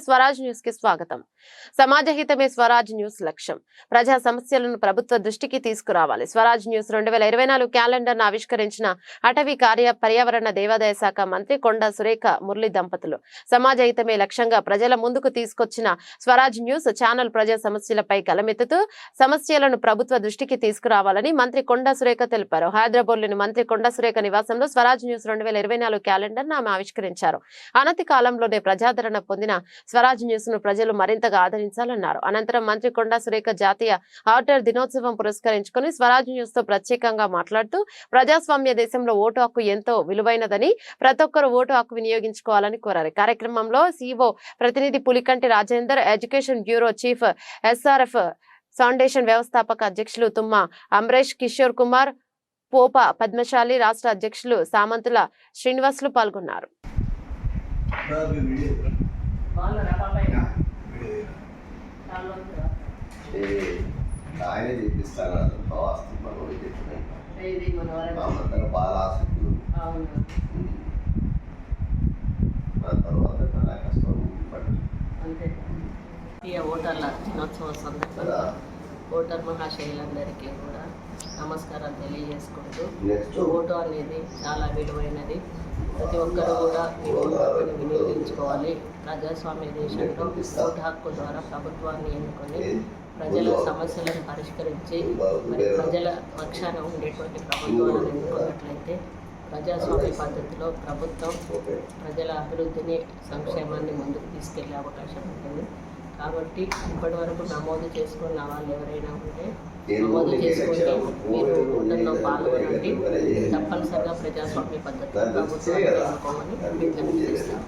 Swaraj news కి స్వాగతం. సమాజహితమే Swaraj news లక్ష్యం. ప్రజా సమస్యలను ప్రభుత్వ దృష్టికి తీసుకురావాలి. స్వరాజ్ న్యూస్ 2024 క్యాలెండర్ ను ఆవిష్కరించిన అటవీ పర్యావరణ దేవాదాయ శాఖ మంత్రి కొండా సురేఖ మురళి దంపతులు సమాజహితమే లక్ష్యంగా ప్రజల ముందుకు తీసుకొచ్చిన స్వరాజ్ న్యూస్ ఛానల్ ప్రజా సమస్యలపై కలమెత్తుతూ సమస్యలను ప్రభుత్వ దృష్టికి తీసుకురావాలని మంత్రి కొండా సురేఖ తెలిపారు. హైదరాబాద్లోని మంత్రి కొండా సురేఖ నివాసంలో స్వరాజ్ న్యూస్ 2024 క్యాలెండర్ ను ఆమె ఆవిష్కరించారు. అనతి కాలంలోనే ప్రజాదరణ పొందిన స్వరాజ్ న్యూస్ ను ప్రజలు మరింతగా ఆదరించాలన్నారు. అనంతరం మంత్రి కొండా సురేఖ జాతీయ ఆర్డర్ దినోత్సవం పురస్కరించుకుని స్వరాజ్ న్యూస్ తో ప్రత్యేకంగా మాట్లాడుతూ ప్రజాస్వామ్య దేశంలో ఓటు హక్కు ఎంతో విలువైనదని ప్రతి ఒక్కరూ ఓటు హక్కు వినియోగించుకోవాలని కోరారు. కార్యక్రమంలో సిఓ ప్రతినిధి Pulikanti Rajender, education bureau chief SRF foundation వ్యవస్థాపక అధ్యక్షులు తుమ్మ అమరేష్, కిషోర్ కుమార్, పోప పద్మశాలి, రాష్ట్ర అధ్యక్షులు సామంతుల శ్రీనివాసులు పాల్గొన్నారు. ఓటర్ల దినోత్సవం సందర్భంగా ఓటర్ మహాశైలందరికీ కూడా నమస్కారం తెలియజేసుకుంటూ, ఓటు అనేది చాలా విలువైనది. ప్రతి ఒక్కరు కూడా ఈ ఓటు హక్కుని వినియోగించుకోవాలి. ప్రజాస్వామ్య దేశంలో ఓటు హక్కు ద్వారా ప్రభుత్వాన్ని ఎన్నుకొని ప్రజల సమస్యలను పరిష్కరించి మరి ప్రజల పక్షాన ఉండేటువంటి ప్రభుత్వాలను ఎన్నుకున్నట్లయితే ప్రజాస్వామ్య పద్ధతిలో ప్రభుత్వం ప్రజల అభివృద్ధిని, సంక్షేమాన్ని ముందుకు తీసుకెళ్లే అవకాశం ఉంటుంది. కాబట్టి ఇప్పటి వరకు నమోదు చేసుకున్న వాళ్ళు ఎవరైనా ఉంటే నమోదు చేసుకుంటే మీరు ఓటర్లో పాల్గొనండి. తప్పనిసరిగా ప్రజాస్వామ్య పద్ధతిలో ప్రభుత్వాన్ని ఎన్నుకోమని విజ్ఞప్తి చేస్తాను.